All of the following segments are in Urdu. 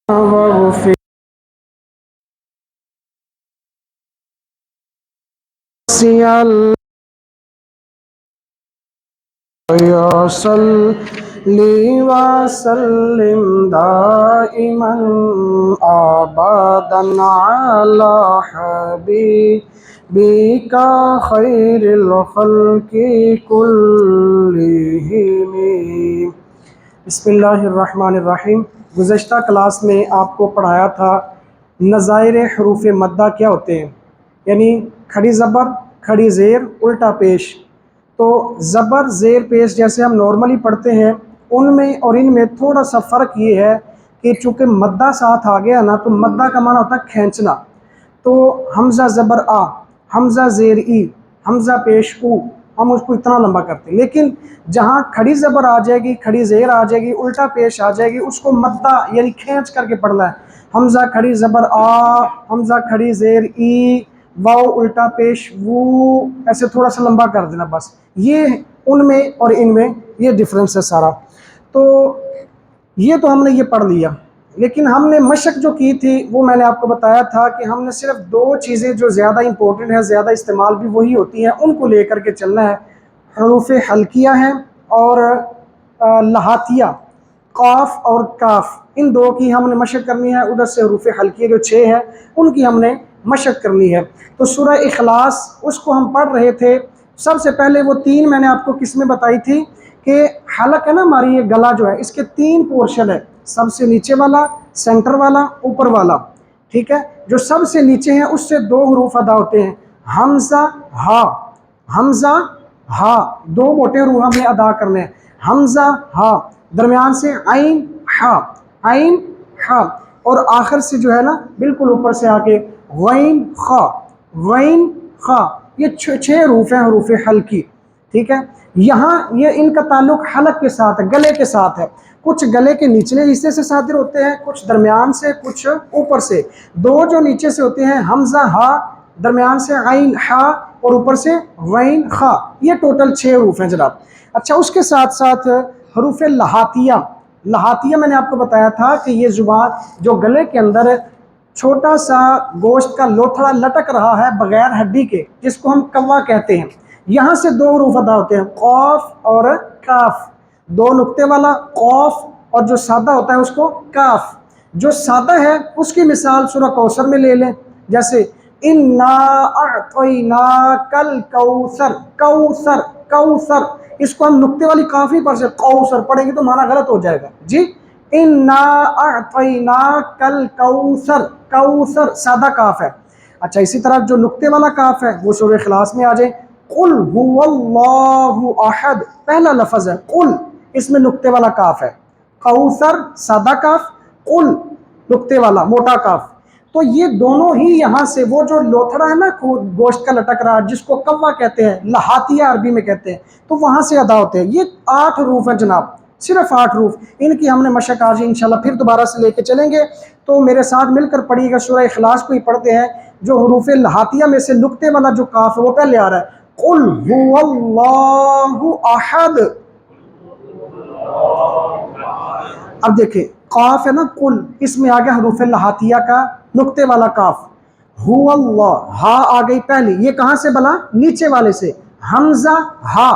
واغفر صلی وسلم دائما ابدا علی حبیبک خیر الخلق کلہم۔ بسم اللہ الرحمن الرحیم۔ گزشتہ کلاس میں آپ کو پڑھایا تھا نظائر حروف مدہ کیا ہوتے ہیں، یعنی کھڑی زبر، کھڑی زیر، الٹا پیش۔ تو زبر زیر پیش جیسے ہم نارملی پڑھتے ہیں ان میں اور ان میں تھوڑا سا فرق یہ ہے کہ چونکہ مدہ ساتھ آ گیا نا، تو مدہ کا معنی ہوتا ہے کھینچنا۔ تو حمزہ زبر آ، حمزہ زیر ای، حمزہ پیش او، ہم اس کو اتنا لمبا کرتے ہیں، لیکن جہاں کھڑی زبر آ جائے گی، کھڑی زیر آ جائے گی، الٹا پیش آ جائے گی، اس کو مدہ یعنی کھینچ کر کے پڑھنا ہے۔ حمزہ کھڑی زبر آ، حمزہ کھڑی زیر ای، واو الٹا پیش وو، ایسے تھوڑا سا لمبا کر دینا بس۔ یہ ان میں اور ان میں یہ ڈفرینس ہے سارا۔ تو یہ تو ہم نے یہ پڑھ لیا، لیکن ہم نے مشق جو کی تھی وہ میں نے آپ کو بتایا تھا کہ ہم نے صرف دو چیزیں جو زیادہ امپورٹنٹ ہیں، زیادہ استعمال بھی وہی ہوتی ہیں، ان کو لے کر کے چلنا ہے۔ حروف حلقیہ ہیں اور لہاتیہ، قاف اور کاف، ان دو کی ہم نے مشق کرنی ہے۔ ادھر سے حروف حلقیہ جو 6 ہیں ان کی ہم نے مشق کرنی ہے۔ تو سورہ اخلاص اس کو ہم پڑھ رہے تھے۔ سب سے پہلے وہ 3 میں نے آپ کو قسمیں بتائی تھی کہ حلق ہے نا ہماری، یہ گلا جو ہے اس کے 3 پورشن ہے، سب سے نیچے والا، سینٹر والا، اوپر والا، ٹھیک ہے۔ جو سب سے نیچے ہیں اس سے 2 حروف ادا ہوتے ہیں، حمزہ ہا، حمزہ ہا، 2 موٹے حروف ہم نے ادا کرنے ہیں، حمزہ ہا، درمیان سے عین ہا، عین ہا، اور آخر سے جو ہے نا بالکل اوپر سے آ کے غین خا، غین خا۔ یہ 6 حروف ہیں حروف حلقی، ٹھیک ہے۔ یہاں یہ ان کا تعلق حلق کے ساتھ ہے، گلے کے ساتھ ہے۔ کچھ گلے کے نچلے حصے سے صادر ہوتے ہیں، کچھ درمیان سے، کچھ اوپر سے۔ 2 جو نیچے سے ہوتے ہیں حمزہ ہا، درمیان سے عین ہا، اور اوپر سے غین خا، یہ ٹوٹل 6 حروف ہیں جناب۔ اچھا، اس کے ساتھ ساتھ حروف لہاتیہ، لہاتیہ میں نے آپ کو بتایا تھا کہ یہ زبان جو گلے کے اندر چھوٹا سا گوشت کا لوتھڑا لٹک رہا ہے بغیر ہڈی کے، جس کو ہم کوا کہتے ہیں، یہاں سے 2 حروف ادا ہوتے ہیں، قاف اور کاف۔ 2 نقطے والا قاف اور جو سادہ ہوتا ہے اس کو کاف۔ جو سادہ ہے اس کی مثال سورہ کوثر میں لے لیں، جیسے انا اعطیناک الکوثر، کوثر، کوثر، اس کو ہم نقطے والی کاف نہیں پڑھ سکتے، کوثر پڑھیں گے تو معنی غلط ہو جائے گا جی۔ انا اعطیناک الکوثر، کوثر سادہ کاف ہے۔ اچھا، اسی طرح جو نقطے والا کاف ہے وہ سورہ اخلاص میں آ جائے، قل هو اللہ احد، پہلا لفظ ہے قل، اس میں نقطے والا کاف ہے، کوثر سادہ کاف، قل نقطے والا موٹا کاف۔ تو یہ دونوں ہی یہاں سے وہ جو لوتھڑا ہے نا گوشت کا لٹک رہا جس کو کوا کہتے ہیں، لہاتیہ عربی میں کہتے ہیں، تو وہاں سے ادا ہوتے ہیں۔ یہ 8 حروف ہیں جناب، صرف 8 حروف، ان کی ہم نے مشق آج انشاءاللہ پھر دوبارہ سے لے کے چلیں گے۔ تو میرے ساتھ مل کر پڑھیے گا، سورہ اخلاص کو ہی پڑھتے ہیں۔ جو حروف لہاتیہ میں سے نقطے والا جو کاف ہے وہ پہلے آ رہا ہے، قل هو اللہ احد۔ اب دیکھیں قاف ہے نا قل، اس میں آ گیا حروف لہاتیہ کا نقطے والا کاف، ہو اللہ، ہا آ گئی پہلی، یہ کہاں سے بلا؟ نیچے والے سے، حمزہ ہا،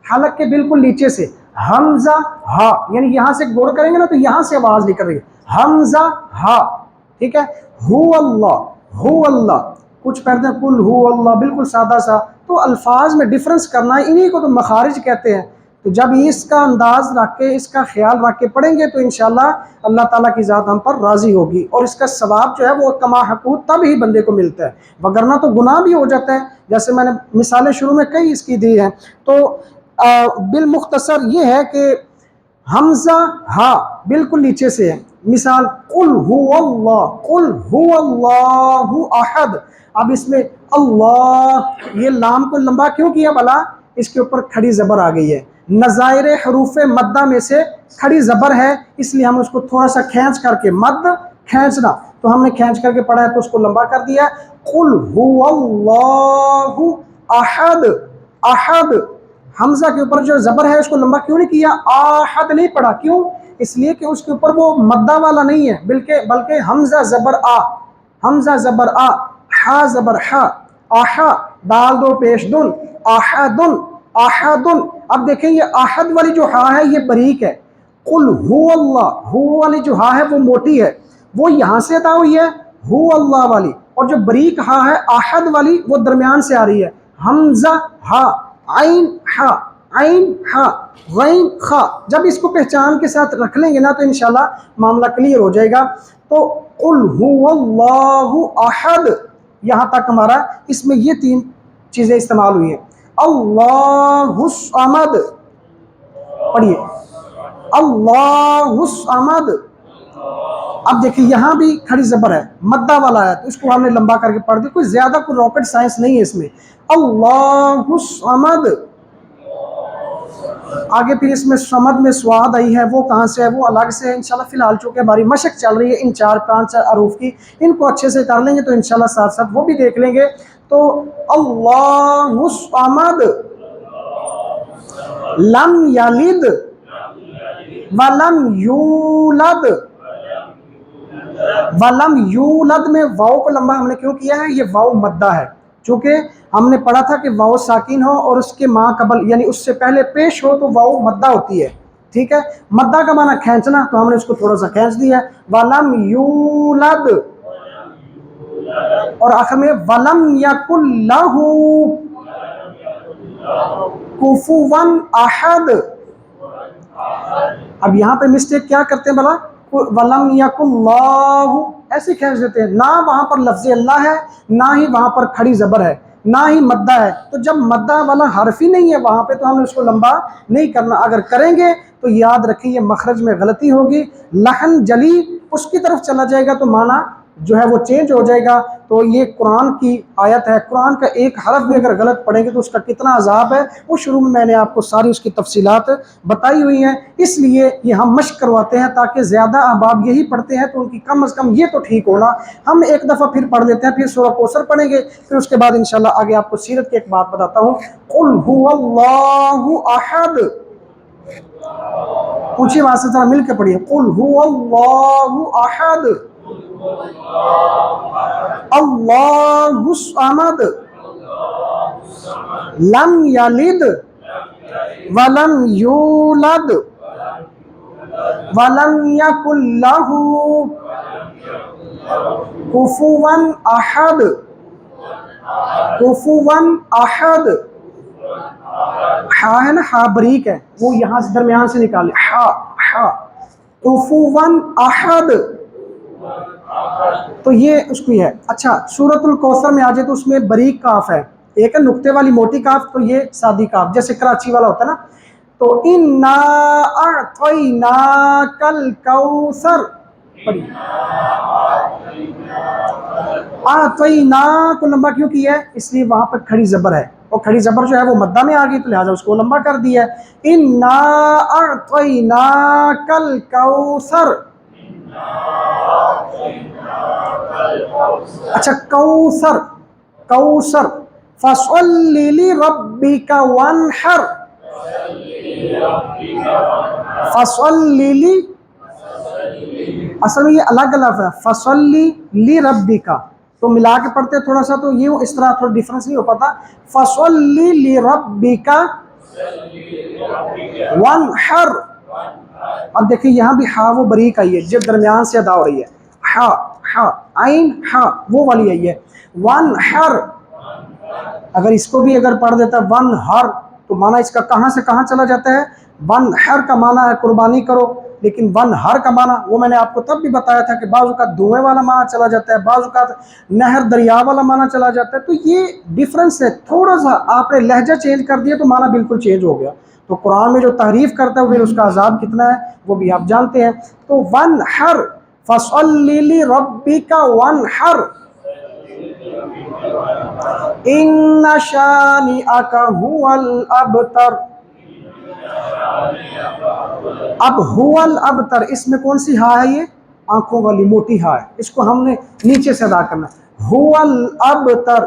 حلق کے بالکل نیچے سے، حمزہ ہا، یعنی یہاں سے غور کریں گے نا تو یہاں سے آواز نکل رہی ہے، حمزہ ہا، ٹھیک ہے۔ ہو اللہ، ہو اللہ، کچھ پڑھتے ہیں قل ہو اللہ، بالکل سادہ سا۔ تو الفاظ میں ڈفرنس کرنا ہے، انہی کو تو مخارج کہتے ہیں۔ تو جب اس کا انداز رکھ کے، اس کا خیال رکھ کے پڑھیں گے تو انشاءاللہ اللہ تعالیٰ کی ذات ہم پر راضی ہوگی، اور اس کا ثواب جو ہے وہ کما حقوق تب ہی بندے کو ملتا ہے، وگرنہ تو گناہ بھی ہو جاتا ہے، جیسے میں نے مثالیں شروع میں کئی اس کی دی ہیں۔ تو بالمختصر یہ ہے کہ حمزہ ہا بالکل نیچے سے ہے، مثال قل هو اللہ، قل هو اللہ احد۔ اب اس میں اللہ، یہ لام کو لمبا کیوں کیا بلا؟ اس کے اوپر کھڑی زبر آ گئی ہے، نظائر حروف مدہ میں سے کھڑی زبر ہے، اس لیے ہم اس کو تھوڑا سا کھینچ کر کے، مد کھینچنا، تو ہم نے کھینچ کر کے پڑھا ہے تو اس کو لمبا کر دیا، قل هو اللہ احد، احد۔ حمزہ کے اوپر جو زبر ہے اس کو لمبا کیوں نہیں کیا؟ آحد نہیں پڑھا، کیوں؟ اس لیے کہ اس کے اوپر وہ مدہ والا نہیں ہے، بلکہ حمزہ زبر آ، حمزہ زبر آ، ہا زبر ہا، آہا، دال دو پیش دن، آہدن، آہدن۔ اب دیکھیں یہ آہد والی جو ہا ہے یہ باریک ہے، قل ہو اللہ، ہو والی جو ہا ہے وہ موٹی ہے، وہ یہاں سے ادا ہوئی ہے ہو اللہ والی، اور جو باریک ہا ہے آہد والی وہ درمیان سے آ رہی ہے، حمزہ ہا، عین ہا، عین ہا، غین خا۔ جب اس کو پہچان کے ساتھ رکھ لیں گے نا تو انشاءاللہ معاملہ کلیئر ہو جائے گا۔ تو قل هو اللہ احد، یہاں تک ہمارا اس میں یہ تین چیزیں استعمال ہوئی ہیں۔ اللہ الصمد، پڑھیے اللہ الصمد۔ اب دیکھیں یہاں بھی کھڑی زبر ہے، مدہ والا ہے، تو اس کو ہم نے لمبا کر کے پڑھ دیا، کوئی زیادہ کوئی راکٹ سائنس نہیں ہے اس میں۔ اللہ الصمد، آگے پھر اس میں صمد میں سواد آئی ہے، وہ کہاں سے ہے وہ الگ سے ہے انشاءاللہ۔ فی الحال چونکہ ہماری مشق چل رہی ہے ان 4-5 حروف کی، ان کو اچھے سے کر لیں گے تو انشاءاللہ ساتھ ساتھ وہ بھی دیکھ لیں گے۔ تو اللہ الصمد لم یلد ولم یولد، ولم یولد میں واؤ کو لمبا ہم نے کیوں کیا ہے؟ یہ واؤ مدہ ہے، چونکہ ہم نے پڑھا تھا کہ واؤ ساکن ہو اور اس کے ماں قبل یعنی اس سے پہلے پیش ہو تو واؤ مدہ ہوتی ہے، ٹھیک ہے۔ مدہ کا معنی کھینچنا، تو ہم نے اس کو تھوڑا سا کھینچ دیا ہے، ولم یولد، اور آخر میں ولم یکن لہ کفوا احد۔ اب یہاں پہ مسٹیک کیا کرتے ہیں بلا؟ ولم یکن اللہ ایسے کھینچ دیتے ہیں، نہ وہاں پر لفظ اللہ ہے، نہ ہی وہاں پر کھڑی زبر ہے، نہ ہی مدہ ہے، تو جب مدہ والا حرف ہی نہیں ہے وہاں پہ تو ہم نے اس کو لمبا نہیں کرنا۔ اگر کریں گے تو یاد رکھیں یہ مخرج میں غلطی ہوگی، لحن جلی اس کی طرف چلا جائے گا تو معنی جو ہے وہ چینج ہو جائے گا۔ تو یہ قرآن کی آیت ہے، قرآن کا ایک حرف بھی اگر غلط پڑھیں گے تو اس کا کتنا عذاب ہے، وہ شروع میں نے آپ کو ساری اس کی تفصیلات بتائی ہوئی ہیں۔ اس لیے یہ ہم مشق کرواتے ہیں تاکہ زیادہ احباب یہی پڑھتے ہیں تو ان کی کم از کم یہ تو ٹھیک ہونا۔ ہم ایک دفعہ پھر پڑھ لیتے ہیں، پھر سورہ کوثر پڑھیں گے، پھر اس کے بعد انشاءاللہ آگے آپ کو سیرت کی ایک بات بتاتا ہوں۔ قل هو اللہ احد، اونچی آواز سے ذرا مل کے پڑھیے، قل هو اللہ احد اللہ الصمد لم یلد ولم یولد ولم یکن لہ کفوا احد، کفوا احد۔ ہا ہے نا، ہا بریک ہے، وہ یہاں سے درمیان سے نکالے، ہا ہا، کفوا احد، تو یہ اس کی ہے۔ اچھا سورۃ الکوثر میں آ جائے تو اس میں بریک کاف ہے، ایک ہے نقطے والی موٹی کاف، تو یہ سادی کاف جیسے کراچی والا ہوتا ہے نا۔ تو انا اعطیناک الکوثر، اعطینا کو لمبا کیوں کیا ہے؟ اس لیے وہاں پر کھڑی زبر ہے، اور کھڑی زبر جو ہے وہ مدہ میں آ گئی تو لہٰذا اس کو لمبا کر دیا ہے۔ انا اعطیناک الکوثر، اچھا کوثر، کوثر، فصل لربک وانحر، فصل لی، اصل میں یہ الگ لفظ ہے، فصل لربک، تو ملا کے پڑھتے تھوڑا سا تو یہ اس طرح تھوڑا ڈیفرنس نہیں ہو پاتا، فصل لربک وانحر۔ اب دیکھیں یہاں بھی ہا وہ بریک آئی ہے، جب درمیان سے ادا ہو رہی ہے، ہا ہا، عین ہا وہ والی آئی ہے، وانحر۔ اگر اس کو بھی اگر پڑھ دیتا وانحر تو معنی اس کا کہاں سے کہاں چلا جاتا ہے؟ وانحر کا معنی ہے قربانی کرو، لیکن وانحر کا معنی وہ میں نے آپ کو تب بھی بتایا تھا کہ بعض اوقات دھوئیں والا معنی چلا جاتا ہے، بعض اوقات نہر دریا والا معنی چلا جاتا ہے، تو یہ ڈیفرنس ہے، تھوڑا سا آپ نے لہجہ چینج کر دیا تو معنی بالکل چینج ہو گیا۔ تو قرآن میں جو تحریف کرتا ہے پھر اس کا عذاب کتنا ہے وہ بھی آپ جانتے ہیں۔ تو وانحر، فصل لربک وانحر، ان شانئک هو الابتر۔ اب هو الابتر اس میں کون سی ہا ہے؟ یہ آنکھوں والی موٹی ہا ہے، اس کو ہم نے نیچے سے ادا کرنا ہے، هو الابتر،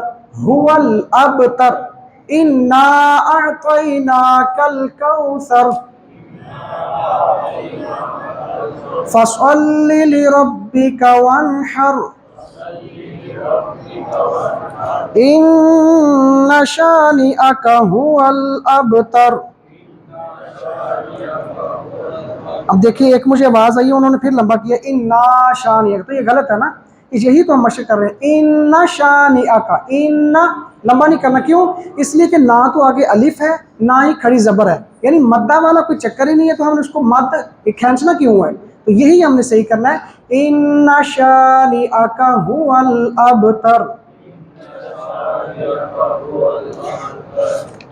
هو الابتر، انا اعطیناک الکوثر۔ فصل لربك وانحر ان شانئک هو الابتر۔ اب دیکھیے ایک مجھے آواز آئی ہے، انہوں نے پھر لمبا کیا ان شانئک، تو یہ غلط ہے نا، یہی تو ہم مشق کر رہے ہیں، ان شانئک، ان لمبا نہیں کرنا، کیوں؟ اس لیے کہ نہ تو آگے الف ہے نہ ہی کھڑی زبر ہے، یعنی مدہ والا کوئی چکر ہی نہیں ہے، تو ہم نے اس کو مد کھینچنا کیوں ہے؟ تو یہی ہم نے صحیح کرنا ہے، ان شانئک هو الابتر۔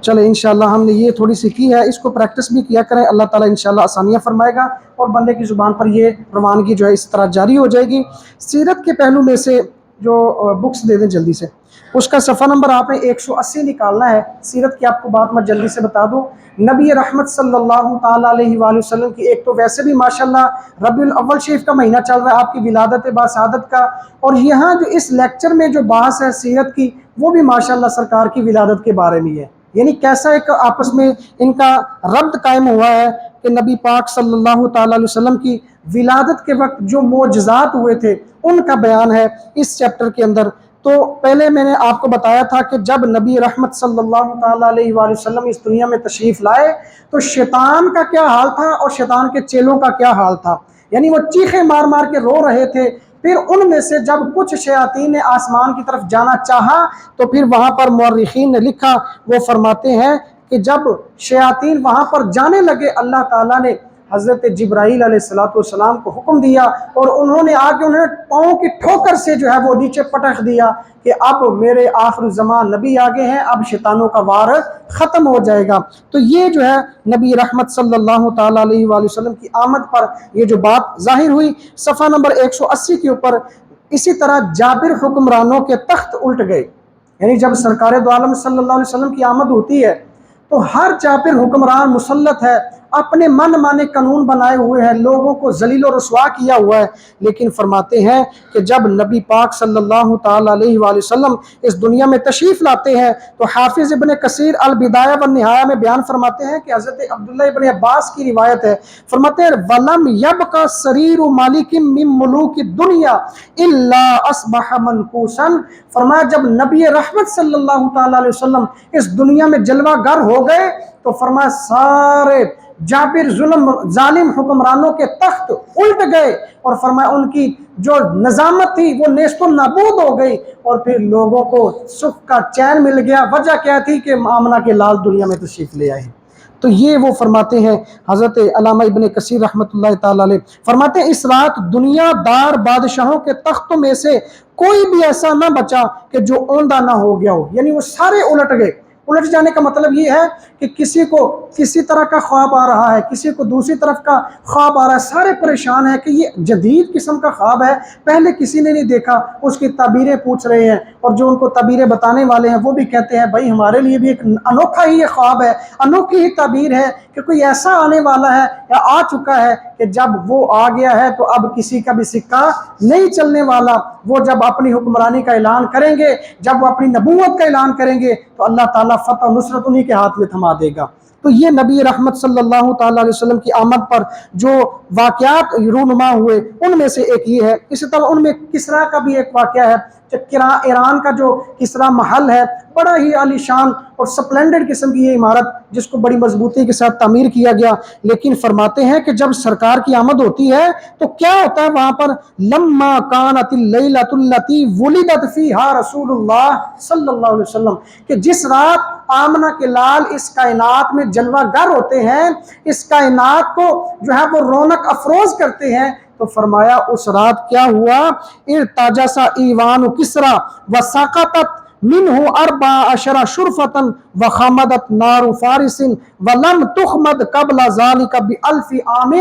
چلے انشاءاللہ ہم نے یہ تھوڑی سی کی ہے، اس کو پریکٹس بھی کیا کریں، اللہ تعالیٰ انشاءاللہ آسانیاں فرمائے گا اور بندے کی زبان پر یہ روانگی جو ہے اس طرح جاری ہو جائے گی۔ سیرت کے پہلو میں سے جو بکس دے دیں جلدی سے، اس کا صفحہ نمبر آپ نے 180 نکالنا ہے۔ سیرت کی آپ کو بات میں جلدی سے بتا دوں، نبی رحمت صلی اللہ تعالیٰ علیہ وآلہ وسلم کی ایک تو ویسے بھی ماشاءاللہ ربیع الاول شریف کا مہینہ چل رہا ہے، آپ کی ولادت باسعادت کا، اور یہاں جو اس لیکچر میں جو بحث ہے سیرت کی، وہ بھی ماشاءاللہ سرکار کی ولادت کے بارے میں ہے، یعنی کیسا ایک آپس میں ان کا ربط قائم ہوا ہے کہ نبی پاک صلی اللہ تعالیٰ علیہ وسلم کی ولادت کے وقت جو معجزات ہوئے تھے ان کا بیان ہے اس چیپٹر کے اندر۔ تو پہلے میں نے آپ کو بتایا تھا کہ جب نبی رحمت صلی اللہ تعالیٰ علیہ وآلہ وسلم اس دنیا میں تشریف لائے تو شیطان کا کیا حال تھا اور شیطان کے چیلوں کا کیا حال تھا، یعنی وہ چیخیں مار مار کے رو رہے تھے۔ پھر ان میں سے جب کچھ شیاطین نے آسمان کی طرف جانا چاہا تو پھر وہاں پر مورخین نے لکھا، وہ فرماتے ہیں کہ جب شیاطین وہاں پر جانے لگے، اللہ تعالیٰ نے حضرت جبرائیل علیہ السلام کو حکم دیا اور انہوں نے آگے انہیں پاؤں کی ٹھوکر سے جو ہے وہ نیچے پٹخ دیا کہ اب میرے آخر الزمان نبی آگے ہیں، اب شیطانوں کا وار ختم ہو جائے گا۔ تو یہ جو ہے نبی رحمت صلی اللہ تعالیٰ علیہ وآلہ وسلم کی آمد پر یہ جو بات ظاہر ہوئی، صفحہ نمبر 180 کے اوپر۔ اسی طرح جابر حکمرانوں کے تخت الٹ گئے، یعنی جب سرکار دو عالم صلی اللہ علیہ وسلم کی آمد ہوتی ہے تو ہر جابر حکمران مسلط ہے، اپنے من مانے قانون بنائے ہوئے ہیں، لوگوں کو ذلیل و رسوا کیا ہوا ہے، لیکن فرماتے ہیں کہ جب نبی پاک صلی اللہ تعالیٰ علیہ وآلہ وسلم اس دنیا میں تشریف لاتے ہیں تو حافظ ابن کثیر البدایہ والنہایہ میں بیان فرماتے ہیں کہ حضرت عبداللہ ابن عباس کی روایت ہے، فرماتے ہیں وَلَمْ يَبْقَ سَرِيرُ مَالِكٍ مِّن مُلُوكِ الدُّنْيَا إِلَّا أَصْبَحَ مَنْكُوسًا۔ فرمایا جب نبی رحمت صلی اللہ تعالیٰ علیہ وسلم اس دنیا میں جلوہ گر ہو گئے تو فرمایا سارے جابر ظالم حکمرانوں کے تخت الٹ گئے، اور فرمایا ان کی جو نظامت تھی وہ نیست و نابود ہو گئی، اور پھر لوگوں کو سکھ کا چین مل گیا۔ وجہ کیا تھی کہ آمنہ کے لال دنیا میں تشریف لے آئے۔ تو یہ وہ فرماتے ہیں حضرت علامہ ابن کثیر رحمۃ اللہ تعالیٰ علیہ، فرماتے ہیں اس رات دنیا دار بادشاہوں کے تختوں میں سے کوئی بھی ایسا نہ بچا کہ جو اوندا نہ ہو گیا ہو، یعنی وہ سارے الٹ گئے۔ الٹ جانے کا مطلب یہ ہے کہ کسی کو کسی طرح کا خواب آ رہا ہے، کسی کو دوسری طرف کا خواب آ رہا ہے، سارے پریشان ہیں کہ یہ جدید قسم کا خواب ہے، پہلے کسی نے نہیں دیکھا، اس کی تعبیریں پوچھ رہے ہیں، اور جو ان کو تعبیریں بتانے والے ہیں وہ بھی کہتے ہیں بھائی ہمارے لیے بھی ایک انوکھا ہی یہ خواب ہے، انوکھی ہی تعبیر ہے کہ کوئی ایسا آنے والا ہے یا آ چکا ہے کہ جب وہ آ گیا ہے تو اب کسی کا بھی سکہ نہیں چلنے والا۔ وہ جب اپنی حکمرانی کا اعلان کریں گے، جب وہ اپنی نبوت کا اعلان کریں گے تو اللہ تعالیٰ فتح و نصرت انہی کے ہاتھ میں تھما دے گا۔ تو یہ نبی رحمت صلی اللہ تعالیٰ علیہ وسلم کی آمد پر جو واقعات رونما ہوئے ان میں سے ایک یہ ہے۔ اسی طرح ان میں کسریٰ کا بھی ایک واقعہ ہے، ایران کا جو کسریٰ محل ہے، بڑا ہی عالی شان اور سپلینڈڈ قسم کی یہ عمارت جس کو بڑی مضبوطی کے ساتھ تعمیر کیا گیا، لیکن فرماتے ہیں کہ جب سرکار کی آمد ہوتی ہے تو کیا ہوتا ہے وہاں پر لما کانت اللیلۃ التی ولدت فیہا رسول اللہ صلی اللہ علیہ وسلم، کہ جس رات آمنہ کے لال اس کائنات میں جلوہ گر ہوتے ہیں، اس کائنات کو جو ہے وہ رونق افروز کرتے ہیں، تو فرمایا اس رات کیا ہوا، ارتجس ایوان کسریٰ وسقطت منہ 14 شرفۃ وخمدت نار فارس ولم تخمد قبل ذلك بألف عام۔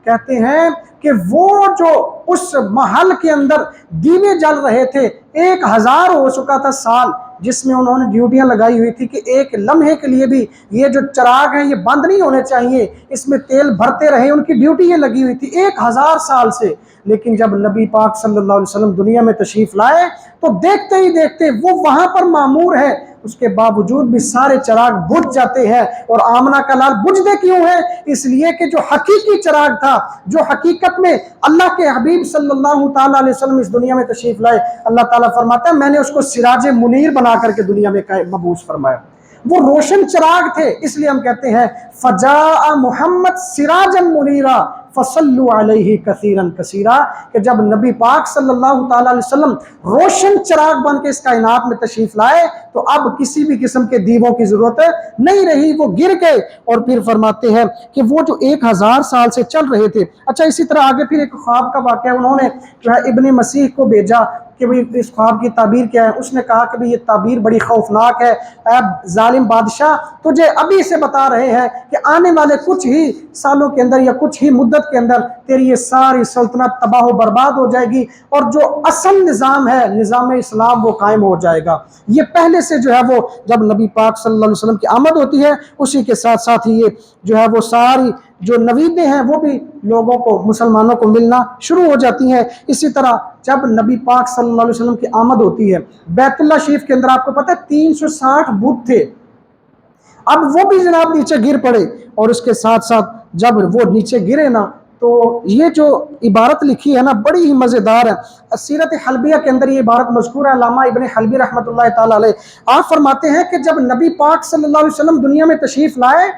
کہتے ہیں کہ وہ جو اس محل کے اندر دیوے جل رہے تھے 1000 ہو چکا تھا سال، جس میں انہوں نے ڈیوٹیاں لگائی ہوئی تھی کہ ایک لمحے کے لیے بھی یہ جو چراغ ہیں یہ بند نہیں ہونے چاہیے، اس میں تیل بھرتے رہے، ان کی ڈیوٹی یہ لگی ہوئی تھی 1000 سال سے۔ لیکن جب نبی پاک صلی اللہ علیہ وسلم دنیا میں تشریف لائے تو دیکھتے ہی دیکھتے وہ وہاں پر معمور ہے اس کے باوجود بھی سارے چراغ بجھ جاتے ہیں۔ اور آمنہ کا لال بجھتے کیوں ہیں؟ اس لیے کہ جو حقیقی چراغ تھا، جو حقیقت میں اللہ کے حبیب صلی اللہ تعالیٰ علیہ وسلم اس دنیا میں تشریف لائے، اللہ تعالیٰ فرماتا ہے میں نے اس کو سراج منیر بنا کر کے دنیا میں مبعوث فرمایا۔ وہ روشن چراغ تھے، اس لیے ہم کہتے ہیں فجاء محمد سراجا منیرا فصلوا علیہ کثیرا کثیرا، کہ جب نبی پاک صلی اللہ تعالیٰ علیہ وسلم روشن چراغ بن کے اس کائنات میں تشریف لائے تو اب کسی بھی قسم کے دیووں کی ضرورت نہیں رہی، وہ گر گئے۔ اور پھر فرماتے ہیں کہ وہ جو 1000 سال سے چل رہے تھے، اچھا اسی طرح آگے پھر ایک خواب کا واقعہ، انہوں نے جو ہے ابن مسیح کو بھیجا کہ بھئی اس خواب کی تعبیر کیا ہے۔ اس نے کہا کہ بھئی یہ تعبیر بڑی خوفناک ہے، اے ظالم بادشاہ تجھے ابھی سے بتا رہے ہیں کہ آنے والے کچھ ہی سالوں کے اندر یا کچھ ہی مدت کے اندر تیری یہ ساری سلطنت تباہ و برباد ہو جائے گی، اور جو اصل نظام ہے نظام اسلام وہ قائم ہو جائے گا۔ یہ پہلے سے جو ہے وہ جب نبی پاک صلی اللہ علیہ وسلم کی آمد ہوتی ہے اسی کے ساتھ ساتھ ہی یہ جو ہے وہ ساری جو نویدیں ہیں وہ بھی لوگوں کو مسلمانوں کو ملنا شروع ہو جاتی ہیں۔ اسی طرح جب نبی پاک صلی اللہ علیہ وسلم کی آمد ہوتی ہے، بیت اللہ شریف کے اندر آپ کو پتہ ہے 360 بت تھے، اب وہ بھی جناب نیچے گر پڑے، اور اس کے ساتھ ساتھ جب وہ نیچے گرے نا تو یہ جو عبارت لکھی ہے نا بڑی ہی مزیدار ہے۔ سیرت حلبیہ کے اندر یہ عبارت مذکور ہے، علامہ ابن حلبی رحمۃ اللہ تعالیٰ علیہ، آپ فرماتے ہیں کہ جب نبی پاک صلی اللہ علیہ وسلم دنیا میں تشریف لائے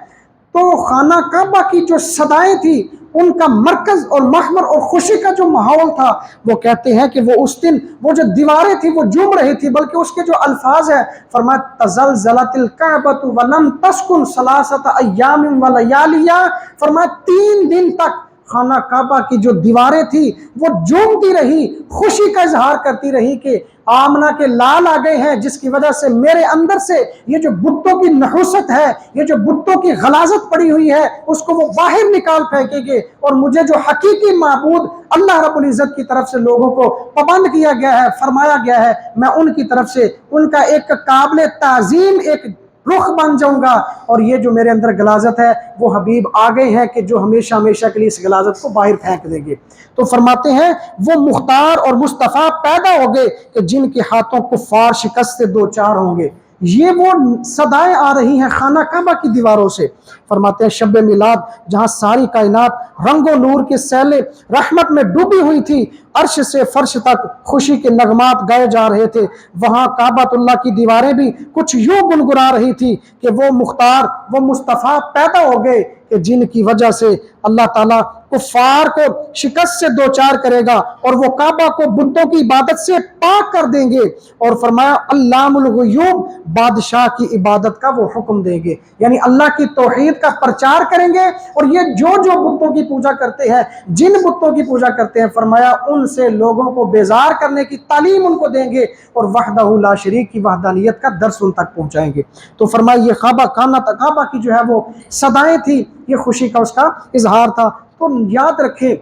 تو خانہ کعبہ کی جو صدائیں تھی ان کا مرکز اور محور اور خوشی کا جو ماحول تھا، وہ کہتے ہیں کہ وہ اس دن وہ جو دیواریں تھی وہ جھوم رہی تھی، بلکہ اس کے جو الفاظ ہیں فرمایا تزلزلت الکعبۃ ولم تسکن ثلاثۃ ایام ولیالیہ، فرمایا 3 دن تک خانہ کعبہ کی جو دیواریں تھی وہ جھومتی رہی، خوشی کا اظہار کرتی رہی کہ آمنہ کے لال آ گئے ہیں، جس کی وجہ سے میرے اندر سے یہ جو بتوں کی نحوست ہے، یہ جو بتوں کی غلاظت پڑی ہوئی ہے، اس کو وہ باہر نکال پھینکیں گے، اور مجھے جو حقیقی معبود اللہ رب العزت کی طرف سے لوگوں کو پابند کیا گیا ہے، فرمایا گیا ہے، میں ان کی طرف سے ان کا ایک قابل تعظیم ایک رخ بن جاؤں گا، اور یہ جو میرے اندر غلاظت ہے وہ حبیب آ گئے ہیں کہ جو ہمیشہ ہمیشہ کے لیے اس غلاظت کو باہر پھینک دیں گے۔ تو فرماتے ہیں وہ مختار اور مصطفیٰ پیدا ہو گئے کہ جن کے ہاتھوں کفار شکست سے دوچار ہوں گے۔ یہ وہ صدائیں آ رہی ہیں خانہ کعبہ کی دیواروں سے۔ فرماتے ہیں شب میلاد جہاں ساری کائنات رنگ و نور کے سیل رحمت میں ڈوبی ہوئی تھی، عرش سے فرش تک خوشی کے نغمات گائے جا رہے تھے، وہاں کعبۃ اللہ کی دیواریں بھی کچھ یوں گنگنا رہی تھی کہ وہ مختار وہ مصطفیٰ پیدا ہو گئے کہ جن کی وجہ سے اللہ تعالیٰ کفار کو شکست سے دوچار کرے گا، اور وہ کعبہ کو بتوں کی عبادت سے پاک کر دیں گے، اور فرمایا علام الغیوب بادشاہ کی عبادت کا وہ حکم دیں گے، یعنی اللہ کی توحید کا پرچار کریں گے، اور یہ جو بتوں کی پوجا کرتے ہیں، جن بتوں کی پوجا کرتے ہیں، فرمایا ان سے لوگوں کو بیزار کرنے کی تعلیم ان کو دیں گے، اور وحدہ لا شریک کی وحدانیت کا درس ان تک پہنچائیں گے۔ تو فرمایا یہ کعبہ کی جو ہے وہ صدائیں تھی، یہ خوشی کا اس کا اظہار تھا۔ تو یاد رکھیں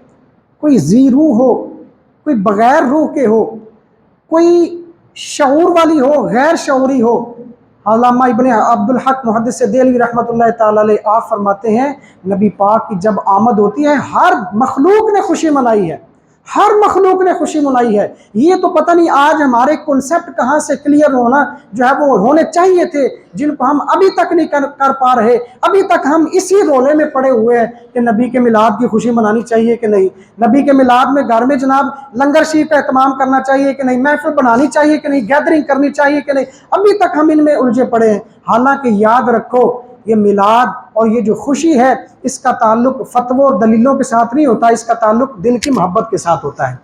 کوئی ذی روح ہو، کوئی بغیر روح کے ہو، کوئی شعور والی ہو، غیر شعوری ہو، علامہ ابن عبدالحق محدث دہلوی رحمۃ اللہ تعالی علیہ آپ فرماتے ہیں نبی پاک کی جب آمد ہوتی ہے ہر مخلوق نے خوشی منائی ہے، ہر مخلوق نے خوشی منائی ہے۔ یہ تو پتہ نہیں آج ہمارے کنسپٹ کہاں سے کلیئر ہونا جو ہے وہ ہونے چاہیے تھے، جن کو ہم ابھی تک نہیں کر پا رہے۔ ابھی تک ہم اسی رولے میں پڑے ہوئے ہیں کہ نبی کے میلاد کی خوشی منانی چاہیے کہ نہیں، نبی کے میلاد میں گھر میں جناب لنگر شریف کا اہتمام کرنا چاہیے کہ نہیں، محفل بنانی چاہیے کہ نہیں، گیدرنگ کرنی چاہیے کہ نہیں، ابھی تک ہم ان میں الجھے پڑے ہیں۔ حالانکہ یاد رکھو یہ میلاد اور یہ جو خوشی ہے اس کا تعلق فتووں اور دلیلوں کے ساتھ نہیں ہوتا، اس کا تعلق دل کی محبت کے ساتھ ہوتا ہے،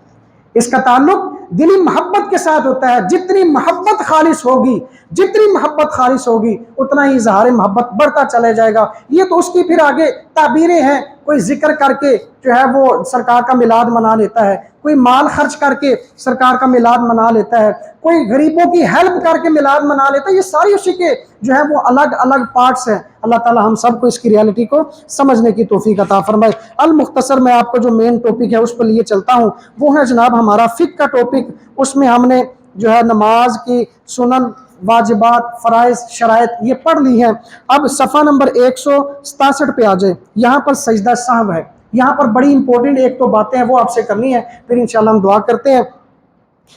اس کا تعلق دلی محبت کے ساتھ ہوتا ہے۔ جتنی محبت خالص ہوگی، جتنی محبت خالص ہوگی اتنا ہی اظہار محبت بڑھتا چلے جائے گا۔ یہ تو اس کی پھر آگے تعبیریں ہیں، کوئی ذکر کر کے جو ہے وہ سرکار کا میلاد منا لیتا ہے، کوئی مال خرچ کر کے سرکار کا میلاد منا لیتا ہے، کوئی غریبوں کی ہیلپ کر کے میلاد منا لیتا ہے، یہ ساری اسی کے جو ہے وہ الگ الگ پارٹس ہیں۔ اللہ تعالی ہم سب کو اس کی ریالٹی کو سمجھنے کی توفیق عطا فرمائے۔ المختصر میں آپ کو جو مین ٹاپک ہے اس پر لیے چلتا ہوں، وہ ہے جناب ہمارا فقہ کا ٹاپک۔ اس میں ہم نے جو ہے نماز کی سنن، واجبات، فرائض، شرائط یہ پڑھ لی ہیں۔ اب صفحہ نمبر 167 پہ آ جائیں، یہاں پر سجدہ سہو ہے، یہاں پر بڑی امپورٹنٹ ایک تو باتیں ہیں وہ آپ سے کرنی ہے، پھر انشاءاللہ ہم دعا کرتے ہیں۔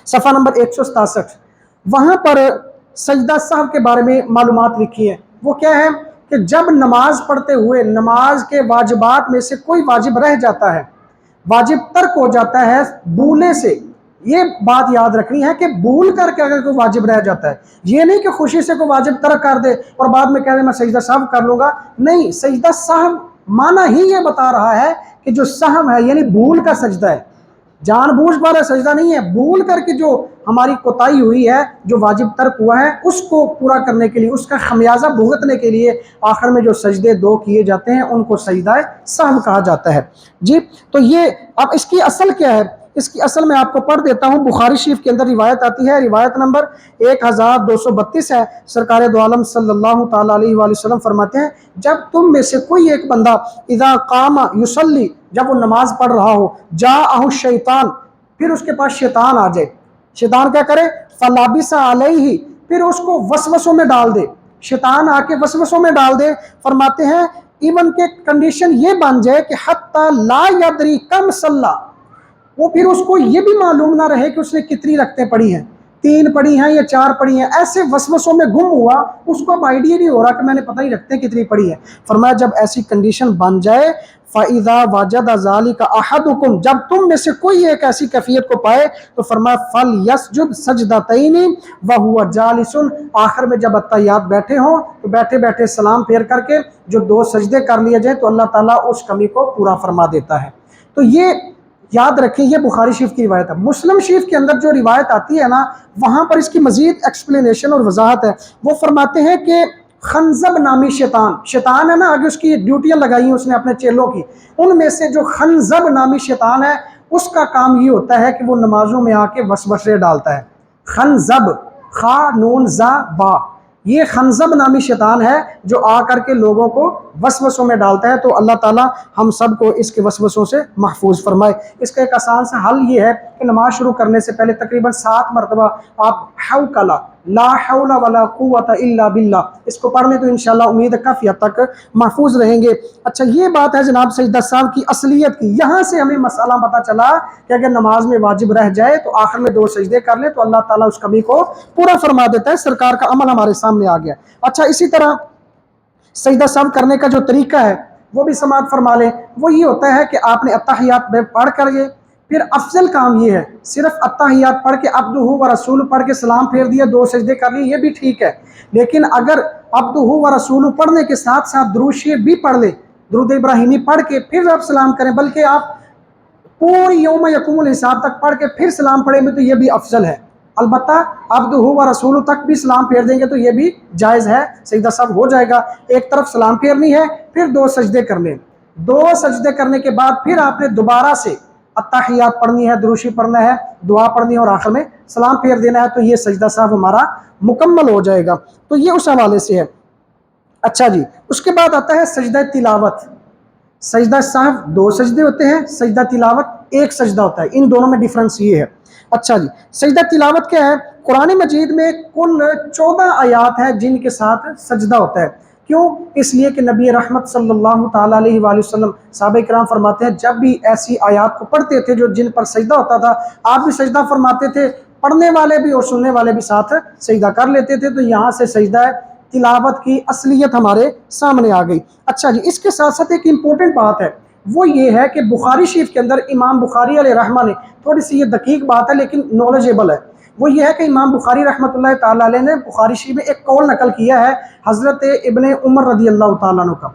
صفحہ نمبر 167 وہاں پر سجدہ سہو کے بارے میں معلومات لکھی ہیں، وہ کیا ہے کہ جب نماز پڑھتے ہوئے نماز کے واجبات میں سے کوئی واجب رہ جاتا ہے، واجب ترک ہو جاتا ہے بھولے سے، یہ بات یاد رکھنی ہے کہ بھول کر کے اگر کوئی واجب رہ جاتا ہے، یہ نہیں کہ خوشی سے کوئی واجب ترک کر دے اور بعد میں کہہ دے میں سجدہ سہو کر لوں گا، نہیں، سجدہ سہو معنی ہی یہ بتا رہا ہے کہ جو سہو ہے یعنی بھول کا سجدہ ہے، جان بوجھ والا سجدہ نہیں ہے، بھول کر کے جو ہماری کوتاہی ہوئی ہے، جو واجب ترک ہوا ہے، اس کو پورا کرنے کے لیے، اس کا خمیازہ بھگتنے کے لیے آخر میں جو سجدے دو کیے جاتے ہیں ان کو سجدہ سہو کہا جاتا ہے جی۔ تو یہ اب اس کی اصل کیا ہے، اس کی اصل میں آپ کو پڑھ دیتا ہوں، بخاری شریف کے اندر روایت آتی ہے، روایت نمبر 1232 ہے، سرکار دو عالم صلی اللہ تعالیٰ علیہ وآلہ وسلم فرماتے ہیں جب تم میں سے کوئی ایک بندہ اذا قام یصلی، جب وہ نماز پڑھ رہا ہو، جاءہ الشیطان، پھر اس کے پاس شیطان آ جائے، شیطان کیا کرے، فلابس علیہ، پھر اس کو وسوسوں میں ڈال دے، شیطان آ کے وسوسوں میں ڈال دے، فرماتے ہیں ایون کہ کنڈیشن یہ بن جائے کہ حتی لا یدری کم صلی، وہ پھر اس کو یہ بھی معلوم نہ رہے کہ اس نے کتنی رکعتیں پڑھی ہیں، 3 پڑھی ہیں یا 4 پڑھی ہیں، ایسے وسوسوں میں گم ہوا، اس کو اب آئیڈیا نہیں ہو رہا کہ میں نے پتہ نہیں رکعتیں کتنی پڑھی ہیں۔ فرمایا جب ایسی کنڈیشن بن جائے، فَإِذَا وَجَدَ ذَلِكَ أَحَدُكُمْ، جب تم میں سے کوئی ایک ایسی کیفیت کو پائے تو فرمایا فَلْيَسْجُدْ سَجْدَتَيْنِ وَهُوَ جَالِسٌ، آخر میں جب اتحیات بیٹھے ہوں تو بیٹھے بیٹھے سلام پھیر کر کے جو 2 سجدے کر لیے جائیں تو اللہ تعالیٰ اس کمی کو پورا فرما دیتا ہے۔ تو یہ یاد رکھیں، یہ بخاری شریف کی روایت ہے۔ مسلم شریف کے اندر جو روایت آتی ہے نا، وہاں پر اس کی مزید ایکسپلینیشن اور وضاحت ہے، وہ فرماتے ہیں کہ خنزب نامی شیطان ہے نا، آگے اس کی ڈیوٹیاں لگائی ہیں اس نے اپنے چیلوں کی، ان میں سے جو خنزب نامی شیطان ہے اس کا کام یہ ہوتا ہے کہ وہ نمازوں میں آ کے وسوسے ڈالتا ہے۔ خنزب، خا نون زا با، یہ خنزب نامی شیطان ہے جو آ کر کے لوگوں کو وسوسوں میں ڈالتا ہے، تو اللہ تعالیٰ ہم سب کو اس کے وسوسوں سے محفوظ فرمائے۔ اس کا ایک آسان سا حل یہ ہے کہ نماز شروع کرنے سے پہلے تقریباً 7 مرتبہ آپ حوکلا، لا حول ولا قوت الا باللہ، اس کو پڑھ لیں تو انشاءاللہ امید ہے کافی حد تک محفوظ رہیں گے۔ اچھا، یہ بات ہے جناب سجدہ سہو کی اصلیت کی، یہاں سے ہمیں مسئلہ پتہ چلا کہ اگر نماز میں واجب رہ جائے تو آخر میں 2 سجدے کر لیں تو اللہ تعالیٰ اس کمی کو پورا فرما دیتا ہے، سرکار کا عمل ہمارے سامنے آ گیا۔ اچھا، اسی طرح سجدہ سہو کرنے کا جو طریقہ ہے وہ بھی سماعت فرما لیں، وہ یہ ہوتا ہے کہ آپ نے اتحیات میں پڑھ کر یہ، پھر افضل کام یہ ہے صرف اتحیات پڑھ کے عبدہ و رسول پڑھ کے سلام پھیر دیا، 2 سجدے کر لیے، یہ بھی ٹھیک ہے، لیکن اگر عبدہ و رسول پڑھنے کے ساتھ ساتھ درود شریف بھی پڑھ لیں، درود ابراہیمی پڑھ کے پھر آپ سلام کریں، بلکہ آپ پوری یوم یقوم الحساب تک پڑھ کے پھر سلام پڑھیں گے تو یہ بھی افضل ہے۔ البتہ عبدہ و رسول تک بھی سلام پھیر دیں گے تو یہ بھی جائز ہے، سجدہ سہو ہو جائے گا۔ ایک طرف سلام پھیرنی ہے، پھر 2 سجدے کر لیں، 2 سجدے کرنے کے بعد پھر آپ نے دوبارہ سے اتحیات پڑھنی ہے، درود شریف پڑھنا ہے، دعا پڑھنی ہے اور آخر میں سلام پھیر دینا ہے، تو یہ سجدہ سہو ہمارا مکمل ہو جائے گا۔ تو یہ اس حوالے سے ہے۔ اچھا جی، اس کے بعد آتا ہے سجدہ تلاوت۔ سجدہ سہو 2 سجدے ہوتے ہیں، سجدہ تلاوت 1 سجدہ ہوتا ہے، ان دونوں میں ڈیفرنس یہ ہے۔ اچھا جی، سجدہ تلاوت کیا ہے؟ قرآن مجید میں کل 14 آیات ہیں جن کے ساتھ سجدہ ہوتا ہے۔ کیوں؟ اس لیے کہ نبی رحمت صلی اللہ تعالیٰ علیہ وآلہ وسلم، صحابہ کرام فرماتے ہیں جب بھی ایسی آیات کو پڑھتے تھے جو جن پر سجدہ ہوتا تھا، آپ بھی سجدہ فرماتے تھے، پڑھنے والے بھی اور سننے والے بھی ساتھ سجدہ کر لیتے تھے، تو یہاں سے سجدہ تلاوت کی اصلیت ہمارے سامنے آ گئی۔ اچھا جی، اس کے ساتھ ساتھ ایک امپورٹنٹ بات ہے، وہ یہ ہے کہ بخاری شریف کے اندر امام بخاری علیہ رحمہ نے، تھوڑی سی یہ دقیق بات ہے لیکن نالجیبل ہے، وہ یہ ہے کہ امام بخاری رحمۃ اللہ تعالیٰ علیہ نے بخاری شریف میں ایک قول نقل کیا ہے حضرت ابن عمر رضی اللہ تعالیٰ عنہ کا،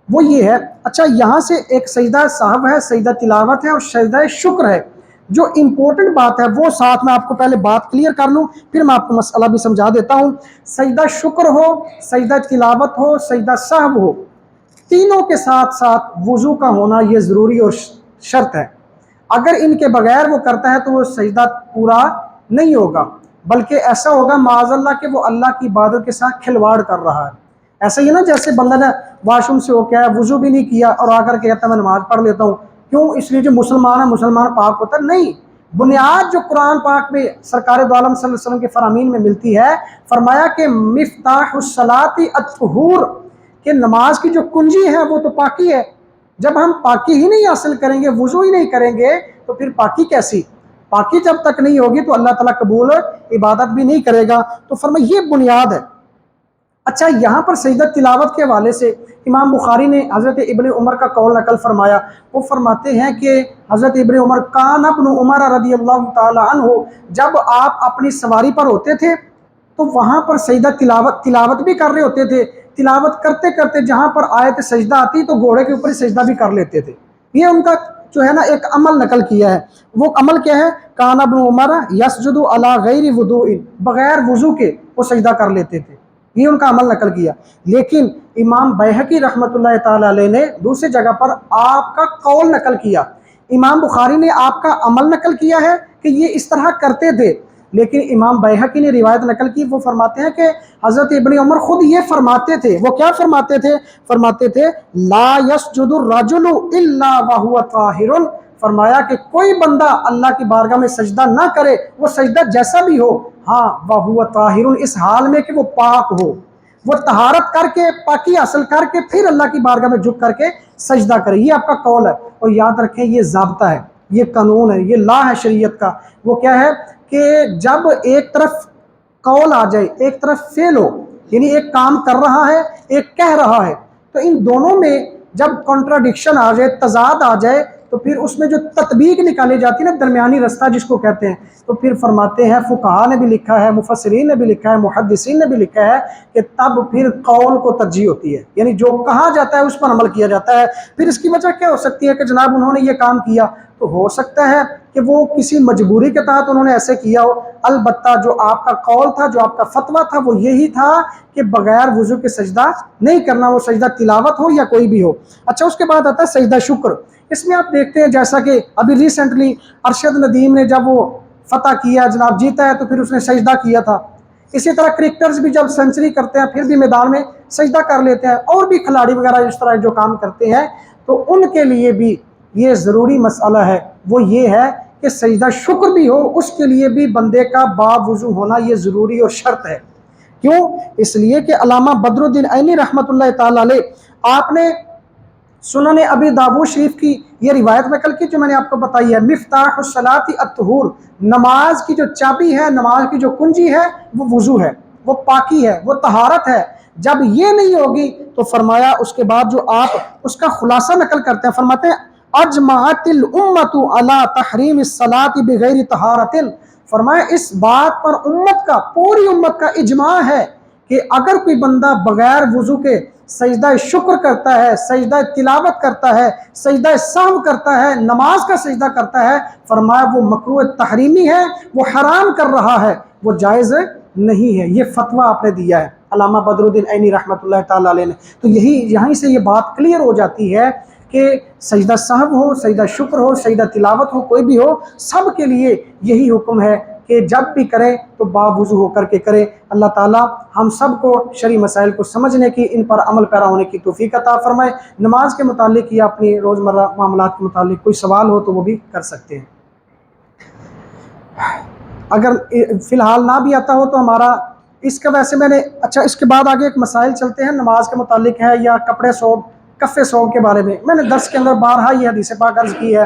وہ یہ ہے، اچھا یہاں سے ایک سجدہ سہو ہے، سجدہ تلاوت ہے اور سجدہ شکر ہے۔ جو امپورٹنٹ بات ہے وہ ساتھ میں آپ کو پہلے بات کلیئر کر لوں، پھر میں آپ کو مسئلہ بھی سمجھا دیتا ہوں۔ سجدہ شکر ہو، سجدہ تلاوت ہو، سجدہ سہو ہو، تینوں کے ساتھ ساتھ وضو کا ہونا یہ ضروری اور شرط ہے۔ اگر ان کے بغیر وہ کرتا ہے تو وہ سجدہ پورا نہیں ہوگا، بلکہ ایسا ہوگا معاذ اللہ کہ وہ اللہ کی عبادت کے ساتھ کھلواڑ کر رہا ہے۔ ایسا ہی نا جیسے بندہ نے واش روم سے ہو کے وضو بھی نہیں کیا اور آ کر کے کہتا ہے میں نماز پڑھ لیتا ہوں، کیوں؟ اس لیے جو مسلمان ہے مسلمان پاک ہوتا ہے؟ نہیں، بنیاد جو قرآن پاک میں سرکار دو عالم صلی اللہ علیہ وسلم کے فرامین میں ملتی ہے، فرمایا کہ مفتاح الصلاۃ الطہور، کہ نماز کی جو کنجی ہے وہ تو پاکی ہے۔ جب ہم پاکی ہی نہیں حاصل کریں گے، وضو ہی نہیں کریں گے، تو پھر پاکی کیسی؟ پاکی جب تک نہیں ہوگی تو اللہ تعالیٰ قبول عبادت بھی نہیں کرے گا. تو فرمایا یہ بنیاد ہے. اچھا یہاں پر سجدہ تلاوت کے حوالے سے امام بخاری نے حضرت ابن عمر کا قول نقل فرمایا. وہ فرماتے ہیں کہ حضرت ابن عمر کان ابن عمر رضی اللہ تعالی عنہ جب آپ اپنی سواری پر ہوتے تھے تو وہاں پر سجدہ تلاوت بھی کر رہے ہوتے تھے. تلاوت کرتے کرتے جہاں پر آیت سجدہ آتی تو گھوڑے کے اوپر سجدہ بھی کر لیتے تھے. یہ ان کا جو ہے نا ایک عمل نقل کیا ہے. وہ عمل کیا ہے؟ کان ابن عمر یسجد علی غیر وضوء، بغیر وضو کے وہ سجدہ کر لیتے تھے. یہ ان کا عمل نقل کیا. لیکن امام بیہقی رحمۃ اللہ تعالی علیہ نے دوسری جگہ پر آپ کا قول نقل کیا. امام بخاری نے آپ کا عمل نقل کیا ہے کہ یہ اس طرح کرتے تھے، لیکن امام بیہقی نے روایت نقل کی. وہ فرماتے ہیں کہ حضرت ابن عمر خود یہ فرماتے تھے. وہ کیا فرماتے تھے؟ فرماتے تھے لا یسجد الرجل الا وهو طاہر. فرمایا کہ کوئی بندہ اللہ کی بارگاہ میں سجدہ نہ کرے، وہ سجدہ جیسا بھی ہو، ہاں وہو طاہر، اس حال میں کہ وہ پاک ہو، وہ طہارت کر کے پاکی حاصل کر کے پھر اللہ کی بارگاہ میں جھک کر کے سجدہ کرے. یہ آپ کا قول ہے. اور یاد رکھیں یہ ضابطہ ہے، یہ قانون ہے، یہ لا ہے شریعت کا. وہ کیا ہے کہ جب ایک طرف قول آ جائے ایک طرف فعل ہو، یعنی ایک کام کر رہا ہے ایک کہہ رہا ہے، تو ان دونوں میں جب کنٹراڈکشن آ جائے، تضاد آ جائے، تو پھر اس میں جو تطبیق نکالی جاتی ہے نا، درمیانی رستہ جس کو کہتے ہیں، تو پھر فرماتے ہیں فقہاء نے بھی لکھا ہے، مفسرین نے بھی لکھا ہے، محدثین نے بھی لکھا ہے کہ تب پھر قول کو ترجیح ہوتی ہے، یعنی جو کہا جاتا ہے اس پر عمل کیا جاتا ہے. پھر اس کی وجہ کیا ہو سکتی ہے کہ جناب انہوں نے یہ کام کیا، تو ہو سکتا ہے کہ وہ کسی مجبوری کے تحت انہوں نے ایسے کیا ہو. البتہ جو آپ کا قول تھا، جو آپ کا فتویٰ تھا، وہ یہی تھا کہ بغیر وضو کے سجدہ نہیں کرنا، وہ سجدہ تلاوت ہو یا کوئی بھی ہو. اچھا اس کے بعد آتا ہے سجدہ شکر. اس میں آپ دیکھتے ہیں جیسا کہ ابھی ریسنٹلی ارشد ندیم نے جب وہ فتح کیا، جناب جیتا ہے، تو پھر اس نے سجدہ کیا تھا. اسی طرح کرکٹرز بھی جب سنچری کرتے ہیں پھر بھی میدان میں سجدہ کر لیتے ہیں، اور بھی کھلاڑی وغیرہ اس طرح جو کام کرتے ہیں، تو ان کے لیے بھی یہ ضروری مسئلہ ہے. وہ یہ ہے کہ سجدہ شکر بھی ہو، اس کے لیے بھی بندے کا باوضو ہونا یہ ضروری اور شرط ہے. کیوں؟ اس لیے کہ علامہ بدر الدین عینی رحمۃ اللہ تعالی علیہ آپ نے سنن ابی داؤد شریف کی یہ روایت نقل کی جو میں نے آپ کو بتائی ہے، مفتاح الصلاۃ الطہور، نماز کی جو چابی ہے، نماز کی جو کنجی ہے وہ وضو ہے، وہ پاکی ہے، وہ طہارت ہے. جب یہ نہیں ہوگی تو فرمایا اس کے بعد جو آپ اس کا خلاصہ نقل کرتے ہیں، فرماتے ہیں اجمعت الامت علی تحریم الصلاۃ بغیر طہارت. فرمایا اس بات پر امت کا، پوری امت کا اجماع ہے کہ اگر کوئی بندہ بغیر وضو کے سجدہ شکر کرتا ہے، سجدہ تلاوت کرتا ہے، سجدہ سہو کرتا ہے، نماز کا سجدہ کرتا ہے، فرمایا وہ مکروہ تحریمی ہے، وہ حرام کر رہا ہے، وہ جائز نہیں ہے. یہ فتویٰ آپ نے دیا ہے علامہ بدر الدین عینی رحمۃ اللہ تعالی علیہ نے. تو یہیں سے یہ بات کلیئر ہو جاتی ہے کہ سجدہ سہو ہو، سجدہ شکر ہو، سجدہ تلاوت ہو، کوئی بھی ہو، سب کے لیے یہی حکم ہے کہ جب بھی کریں تو باوضو ہو کر کے کریں. اللہ تعالیٰ ہم سب کو شرعی مسائل کو سمجھنے کی، ان پر عمل پیرا ہونے کی توفیق عطا فرمائے. نماز کے متعلق یا اپنی روزمرہ معاملات کے متعلق کوئی سوال ہو تو وہ بھی کر سکتے ہیں. اگر فی الحال نہ بھی آتا ہو تو ہمارا اس کا ویسے میں نے اچھا اس کے بعد آگے ایک مسائل چلتے ہیں نماز کے متعلق ہے، یا کپڑے صوب، کف صوب کے بارے میں نے درس کے اندر بارہا یہ حدیث پاک عرض کی ہے.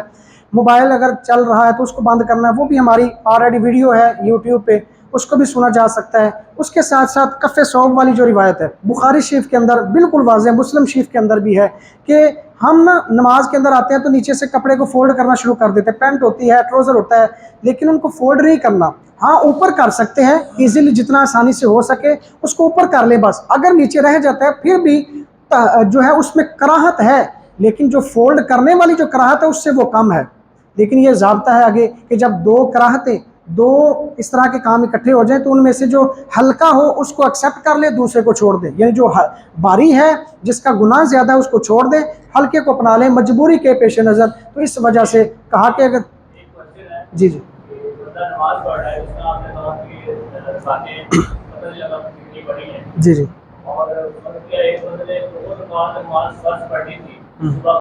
موبائل اگر چل رہا ہے تو اس کو بند کرنا ہے، وہ بھی ہماری آلریڈی ویڈیو ہے یوٹیوب پہ، اس کو بھی سنا جا سکتا ہے. اس کے ساتھ ساتھ کف صوب والی جو روایت ہے بخاری شریف کے اندر بالکل واضح، مسلم شریف کے اندر بھی ہے کہ ہم نماز کے اندر آتے ہیں تو نیچے سے کپڑے کو فولڈ کرنا شروع کر دیتے ہیں. پینٹ ہوتی ہے، ٹروزر ہوتا ہے، لیکن ان کو فولڈ نہیں کرنا. ہاں اوپر کر سکتے ہیں ایزیلی، جتنا آسانی سے ہو سکے اس کو اوپر کر لیں بس. اگر نیچے رہ جاتا ہے پھر بھی جو ہے اس میں کراہت ہے، لیکن جو فولڈ کرنے والی جو کراہت ہے اس سے وہ کم ہے. لیکن یہ ضابطہ ہے آگے کہ جب دو کراہتیں، دو اس طرح کے کام اکٹھے ہو جائیں تو ان میں سے جو ہلکا ہو اس کو ایکسیپٹ کر لے، دوسرے کو چھوڑ دیں. یعنی جو باری ہے، جس کا گناہ زیادہ ہے، اس کو چھوڑ دیں، ہلکے کو اپنا لیں مجبوری کے پیش نظر. تو اس وجہ سے کہا کہ اگر جی جی جی